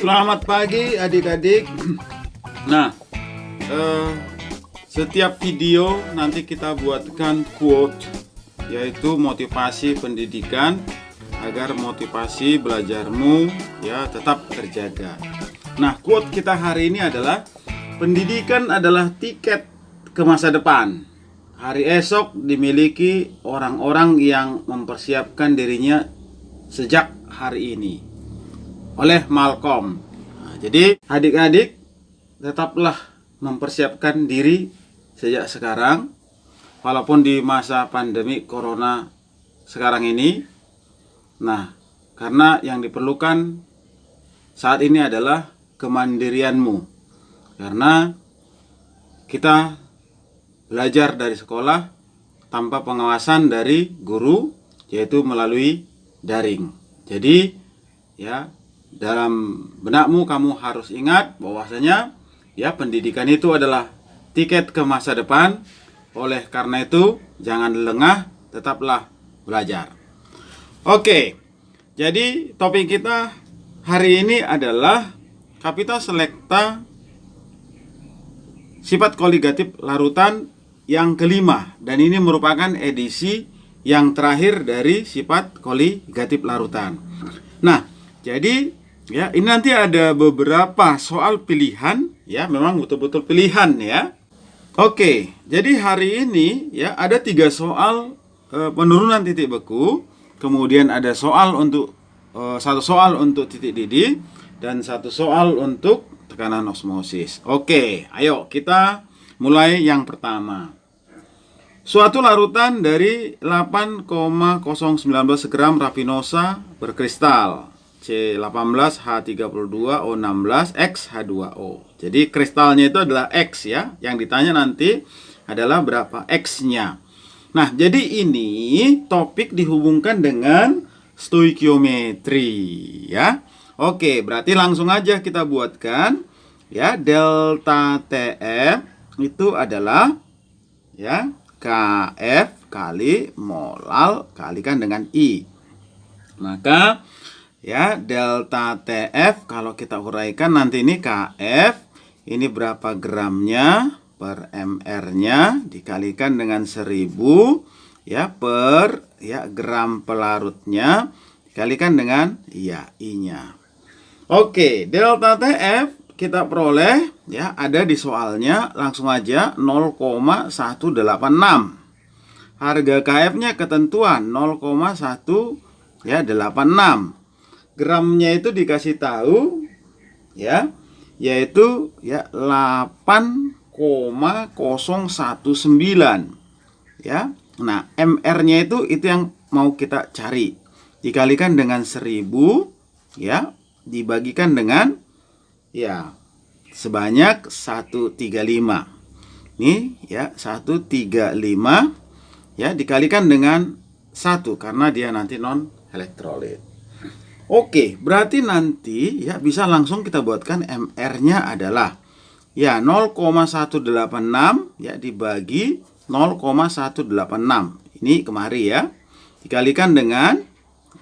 Selamat pagi adik-adik. Nah, setiap video nanti kita buatkan quote, yaitu motivasi pendidikan agar motivasi belajarmu ya tetap terjaga. Nah, quote kita hari ini adalah pendidikan adalah tiket ke masa depan. Hari esok dimiliki orang-orang yang mempersiapkan dirinya sejak hari ini. Oleh Malcolm. Nah, jadi adik-adik tetaplah mempersiapkan diri sejak sekarang, walaupun di masa pandemi corona sekarang ini. Nah, karena yang diperlukan saat ini adalah kemandirianmu, karena kita belajar dari sekolah tanpa pengawasan dari guru, yaitu melalui daring. Jadi ya, dalam benakmu kamu harus ingat bahwasanya ya, pendidikan itu adalah tiket ke masa depan. Oleh karena itu jangan lengah, tetaplah belajar. Oke, jadi topik kita hari ini adalah Capita Selecta sifat koligatif larutan yang kelima, dan ini merupakan edisi yang terakhir dari sifat koligatif larutan. Nah, jadi ya, ini nanti ada beberapa soal pilihan ya, memang betul-betul pilihan ya. Oke, jadi hari ini ya ada 3 soal penurunan titik beku, kemudian ada soal untuk 1 soal untuk titik didih, dan 1 soal untuk tekanan osmosis. Oke, ayo kita mulai yang pertama. Suatu larutan dari 8,019 gram rafinosa berkristal C18H32O16X H2O. Jadi kristalnya itu adalah X ya. Yang ditanya nanti adalah berapa X-nya. Nah, jadi ini topik dihubungkan dengan stoikiometri ya. Oke, berarti langsung aja kita buatkan ya. Delta TF itu adalah ya KF kali molal kalikan dengan I. Maka ya, delta TF kalau kita uraikan nanti ini KF ini berapa gramnya per mR-nya dikalikan dengan 1000 ya per ya gram pelarutnya dikalikan dengan ya I-nya. Oke, delta TF kita peroleh ya, ada di soalnya, langsung aja 0,186. Harga KF-nya ketentuan 0,186. Gramnya itu dikasih tahu ya, yaitu ya 8,019 ya. Nah, MR-nya itu yang mau kita cari. Dikalikan dengan 1000 ya, dibagikan dengan ya sebanyak 135. Nih ya, 135 ya dikalikan dengan 1 karena dia nanti non elektrolit. Oke, berarti nanti ya bisa langsung kita buatkan MR-nya adalah ya 0,186 ya dibagi 0,186. Ini kemari ya. Dikalikan dengan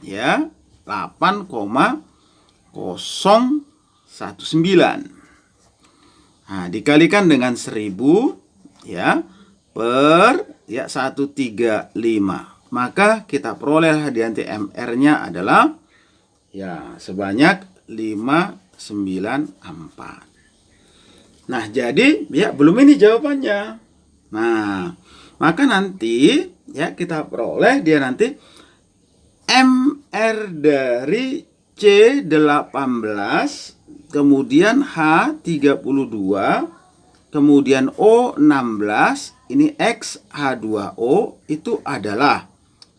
ya 8,019. Nah, dikalikan dengan 1000 ya per ya 135. Maka kita peroleh di anti MR-nya adalah ya sebanyak 594. Nah, jadi ya belum ini jawabannya. Nah, maka nanti ya kita peroleh dia nanti MR dari C18, kemudian H32, kemudian O16, ini X H2O itu adalah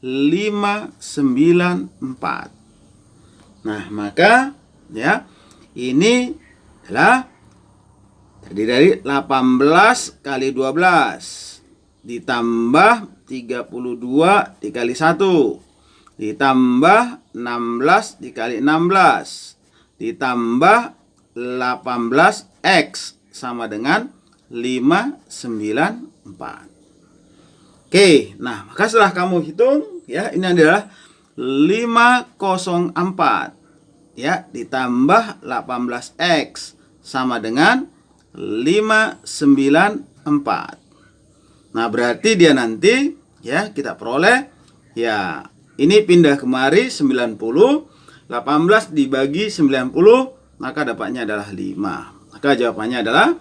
594. Nah, maka ya ini adalah terdiri dari 18 kali 12 ditambah 32 dikali 1 ditambah 16 dikali 16 ditambah 18X sama dengan 594. Oke, nah maka setelah kamu hitung ya, ini adalah 504. ya ditambah 18X sama dengan 594. Nah, berarti dia nanti ya kita peroleh ya ini pindah kemari 90, 18 dibagi 90, maka dapatnya adalah 5. Maka jawabannya adalah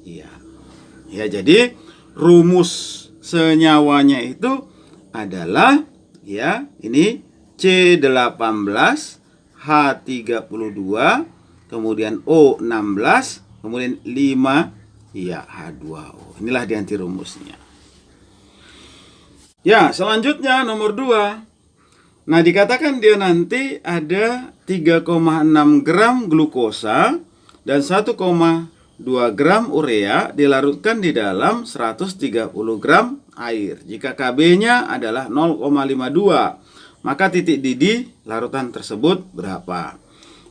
iya. Ya, jadi rumus senyawanya itu adalah ya ini C18 H32, kemudian O16, kemudian 5 ya H2O. Inilah di anti rumusnya. Ya, selanjutnya nomor 2. Nah, dikatakan dia nanti ada 3,6 gram glukosa dan 1,2 gram urea dilarutkan di dalam 130 gram air. Jika KB-nya adalah 0,52, maka titik didih larutan tersebut berapa?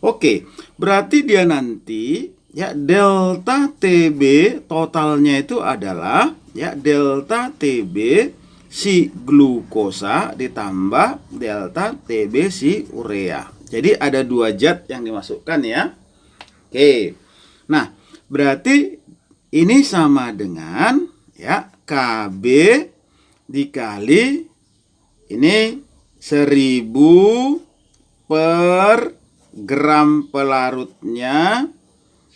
Oke, berarti dia nanti ya delta TB totalnya itu adalah ya delta TB si glukosa ditambah delta TB si urea. Jadi ada 2 zat yang dimasukkan ya. Oke. Nah, berarti ini sama dengan ya KB dikali ini 1000 per gram pelarutnya,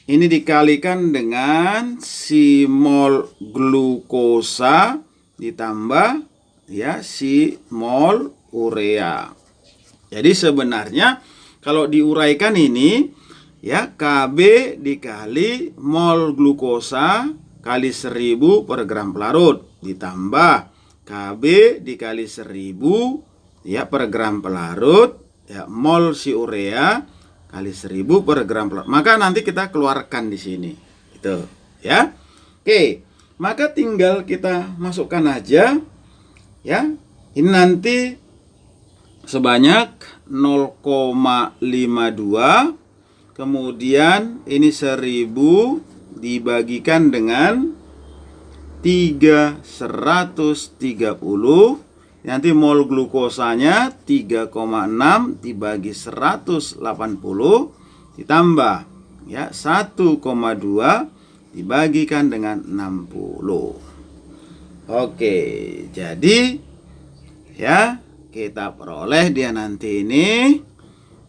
ini dikalikan dengan si mol glukosa ditambah ya si mol urea. Jadi sebenarnya kalau diuraikan ini ya KB dikali mol glukosa kali 1000 per gram pelarut ditambah KB dikali 1000 ya per gram pelarut ya mol si urea kali 1000 per gram pelarut. Maka nanti kita keluarkan di sini. Itu ya. Oke, maka tinggal kita masukkan aja ya. Ini nanti sebanyak 0,52, kemudian ini 1000 dibagikan dengan 130. Nanti mol glukosanya 3,6 dibagi 180 ditambah ya 1,2 dibagikan dengan 60. Oke, jadi ya kita peroleh dia nanti ini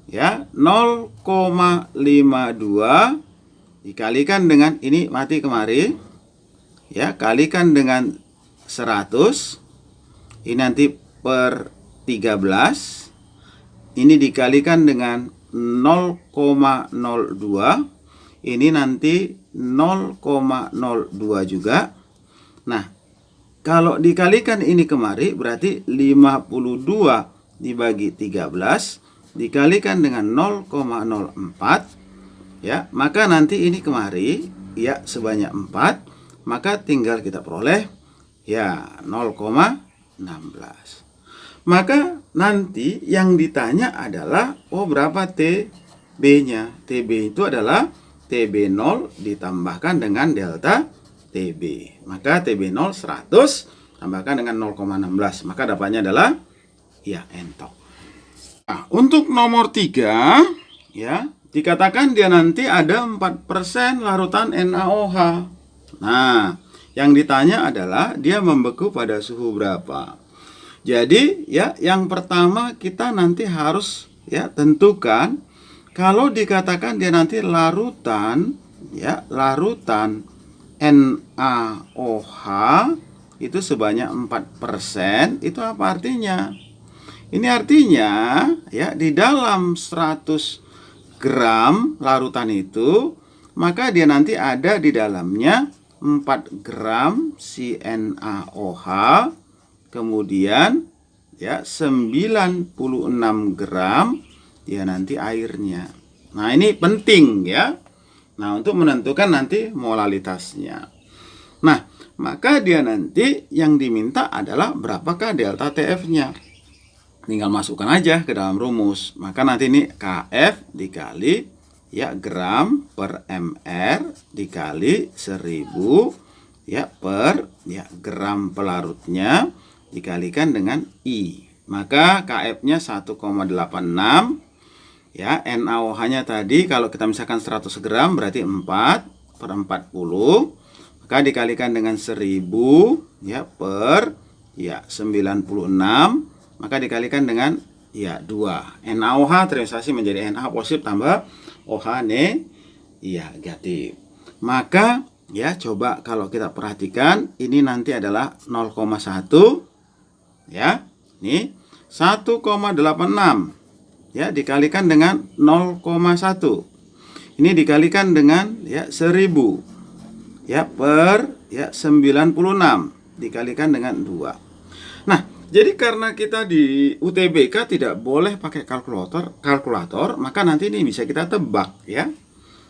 ya 0,52 dikalikan dengan ini mati kemari ya kalikan dengan 100. Ini nanti per 13. Ini dikalikan dengan 0,02. Ini nanti 0,02 juga. Nah, kalau dikalikan ini kemari berarti 52 dibagi 13 dikalikan dengan 0,04 ya, maka nanti ini kemari ya sebanyak 4, maka tinggal kita peroleh ya 0,16. Maka nanti yang ditanya adalah berapa TB-nya? TB itu adalah TB0 ditambahkan dengan delta TB. Maka TB0 100 tambahkan dengan 0,16, maka dapatnya adalah ya entok. Nah, untuk nomor 3 ya, dikatakan dia nanti ada 4% larutan NaOH. Nah, yang ditanya adalah dia membeku pada suhu berapa. Jadi ya yang pertama kita nanti harus ya tentukan kalau dikatakan dia nanti larutan ya larutan NaOH itu sebanyak 4%, itu apa artinya? Ini artinya ya di dalam 100 gram larutan itu maka dia nanti ada di dalamnya 4 gram CNaOH, kemudian ya 96 gram ya nanti airnya. Nah, ini penting ya. Nah, untuk menentukan nanti molalitasnya. Nah, maka dia nanti yang diminta adalah berapakah delta TF-nya. Tinggal masukkan aja ke dalam rumus. Maka nanti ini KF dikali ya gram per mr dikali 1000 ya per ya gram pelarutnya dikalikan dengan I. Maka KF-nya 1,86 Ya, NaOH-nya tadi kalau kita misalkan 100 gram berarti 4/40, maka dikalikan dengan 1000 ya per ya 96, maka dikalikan dengan ya 2. NaOH terisonisasi menjadi Na positif tambah OH negatif. Maka ya coba kalau kita perhatikan ini nanti adalah 0,1 ya. Ini 1,86 ya dikalikan dengan 0,1. Ini dikalikan dengan ya 1000 ya per ya 96 dikalikan dengan 2. Nah, jadi karena kita di UTBK tidak boleh pakai kalkulator, maka nanti ini bisa kita tebak ya.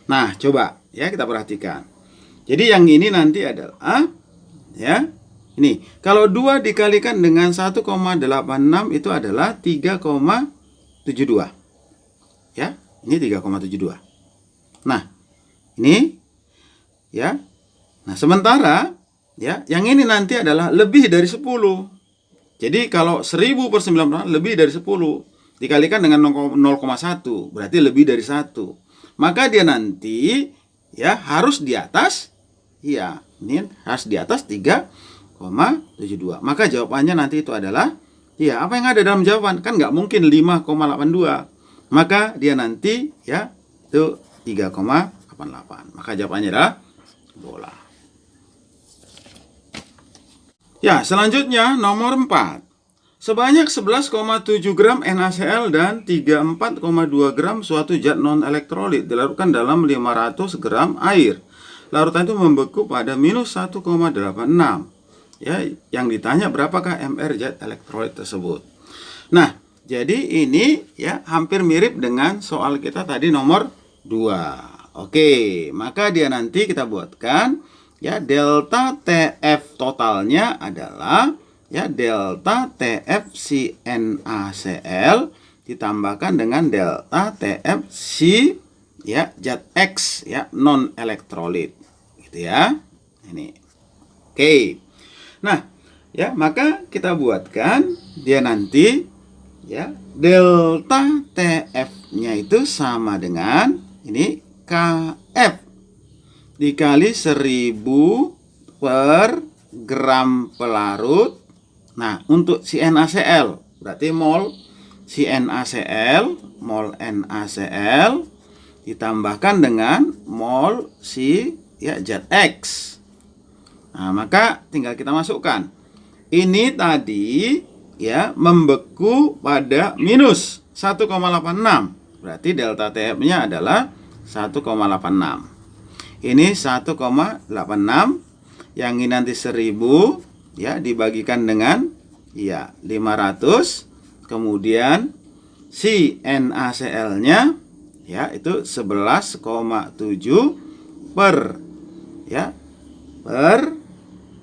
Nah, coba ya kita perhatikan. Jadi yang ini nanti adalah ya, ini kalau 2 dikalikan dengan 1,86 itu adalah 3,72. Ya, ini 3,72. Nah, ini ya. Nah, sementara ya, yang ini nanti adalah lebih dari 10. Jadi kalau 1000 per 90 lebih dari 10 dikalikan dengan 0,1 berarti lebih dari 1. Maka dia nanti ya harus di atas ya, ini harus di atas 3,72. Maka jawabannya nanti itu adalah ya, apa yang ada dalam jawaban? Kan nggak mungkin 5,82. Maka dia nanti ya itu 3,88. Maka jawabannya adalah bola. Ya, selanjutnya nomor 4. Sebanyak 11,7 gram NaCl dan 34,2 gram suatu zat non-elektrolit dilarutkan dalam 500 gram air. Larutan itu membeku pada minus 1,86. Ya, yang ditanya berapakah MR zat elektrolit tersebut. Nah, jadi ini ya hampir mirip dengan soal kita tadi nomor 2. Oke, maka dia nanti kita buatkan ya delta TF totalnya adalah ya delta TF si NaCl ditambahkan dengan delta TF si ya zat X ya non elektrolit gitu ya. Ini. Oke. Nah, ya maka kita buatkan dia nanti ya delta TF-nya itu sama dengan ini KF dikali 1000 per gram pelarut. Nah, untuk si NaCl berarti mol si NaCl, mol NaCl ditambahkan dengan mol si ya zat X. Nah, maka tinggal kita masukkan. Ini tadi ya membeku pada minus 1,86. Berarti delta TF-nya adalah 1,86. Ini 1,86. Yang ini nanti 1000 ya dibagikan dengan ya 500. Kemudian si NaCl-nya ya itu 11,7 per ya per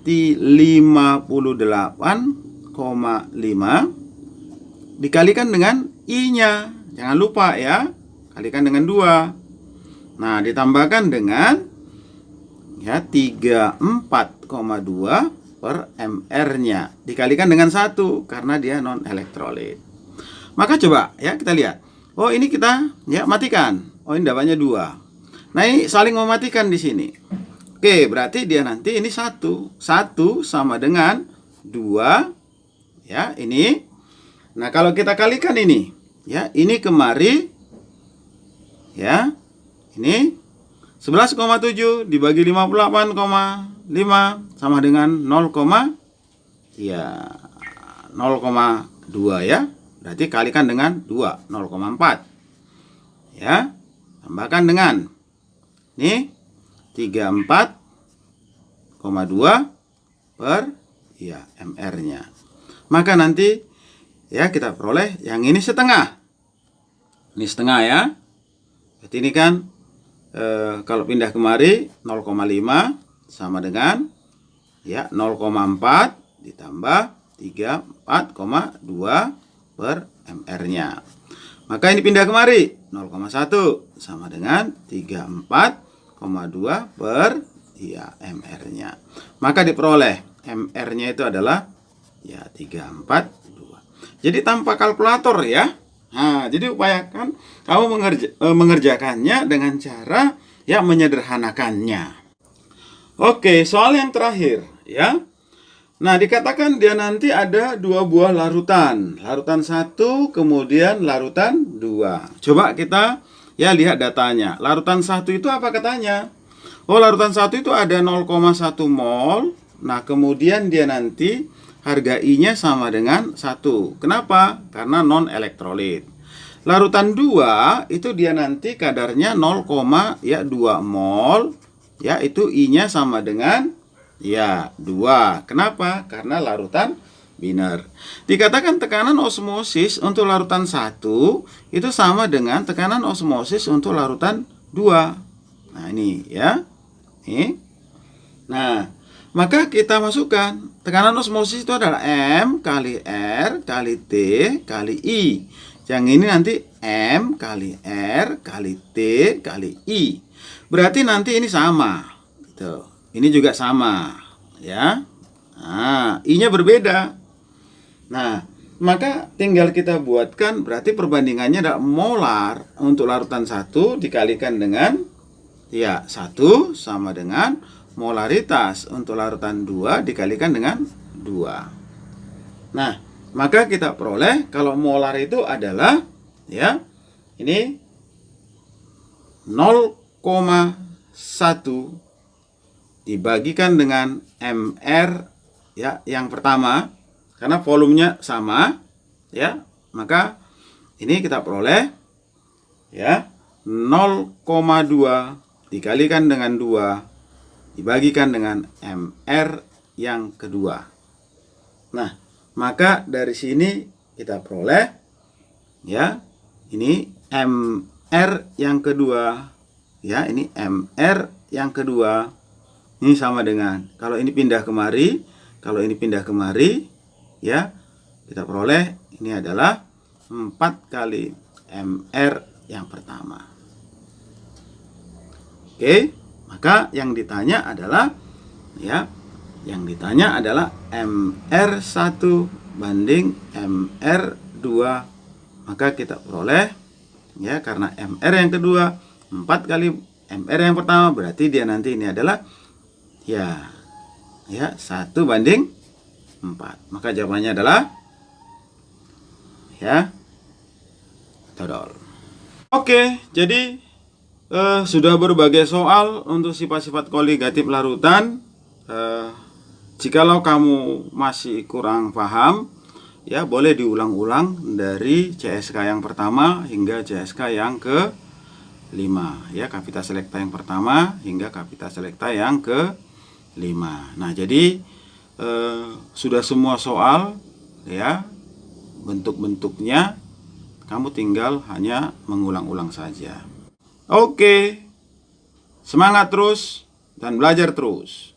58,5 dikalikan dengan I-nya. Jangan lupa ya, kalikan dengan 2. Nah, ditambahkan dengan ya 34,2 per MR-nya dikalikan dengan 1 karena dia non elektrolit. Maka coba ya kita lihat. Oh, ini kita ya matikan. Oh, ini dapatnya 2. Nah, ini saling mematikan di sini. Oke, berarti dia nanti ini 1 sama dengan 2 ya, ini. Nah, kalau kita kalikan ini ya, ini kemari ya. Ini 11,7 dibagi 58,5 sama dengan 0,2 ya. Berarti kalikan dengan 2, 0,4. Ya. Tambahkan dengan ini 34,2 per ya MR-nya. Maka nanti ya kita peroleh yang ini setengah. Ini setengah ya. Berarti ini kan kalau pindah kemari 0,5 sama dengan ya 0,4 ditambah 34,2 per MR-nya. Maka ini pindah kemari 0,1 sama dengan 34,2 per ya MR-nya. Maka diperoleh MR-nya itu adalah ya 342. Jadi tanpa kalkulator ya. Nah, jadi upayakan kamu mengerjakannya dengan cara ya menyederhanakannya. Oke, soal yang terakhir ya. Nah, dikatakan dia nanti ada dua buah larutan. Larutan 1, kemudian larutan 2. Coba kita ya lihat datanya. Larutan 1 itu apa katanya? Oh, larutan 1 itu ada 0,1 mol. Nah, kemudian dia nanti harga I-nya sama dengan 1. Kenapa? Karena non elektrolit. Larutan 2 itu dia nanti kadarnya 0,2 mol. Ya, itu I-nya sama dengan ya 2. Kenapa? Karena larutan biner. Dikatakan tekanan osmosis untuk larutan 1 itu sama dengan tekanan osmosis untuk larutan 2. Nah, ini ya. Ini. Nah, maka kita masukkan tekanan osmosis itu adalah M kali R kali T kali I. Yang ini nanti M kali R kali T kali I. Berarti nanti ini sama. Gitu. Ini juga sama, ya. Nah, I-nya berbeda. Nah, maka tinggal kita buatkan, berarti perbandingannya adalah molar untuk larutan 1 dikalikan dengan ya 1 sama dengan molaritas untuk larutan 2 dikalikan dengan 2. Nah, maka kita peroleh kalau molar itu adalah ya ini 0,1 dibagikan dengan MR ya yang pertama, karena volumenya sama ya, maka ini kita peroleh ya 0,2 dikalikan dengan 2 dibagikan dengan MR yang kedua. Nah, maka dari sini kita peroleh ya ini MR yang kedua ya, ini MR yang kedua. Ini sama dengan, kalau ini pindah kemari, kalau ini pindah kemari, ya, kita peroleh ini adalah 4 kali MR yang pertama. Oke, maka yang ditanya adalah, ya, yang ditanya adalah MR1 banding MR2. Maka kita peroleh, ya, karena MR yang kedua 4 kali MR yang pertama, berarti dia nanti ini adalah ya 1 banding 4. Maka jawabannya adalah ya todol. Oke, jadi sudah berbagai soal untuk sifat-sifat koligatif larutan. Jikalau kamu masih kurang paham, ya boleh diulang-ulang dari CSK yang pertama hingga CSK yang ke-5, ya, Kapita Selekta yang pertama hingga Kapita Selekta yang ke-5. Nah, jadi sudah semua soal ya, bentuk-bentuknya kamu tinggal hanya mengulang-ulang saja. Oke, semangat terus dan belajar terus.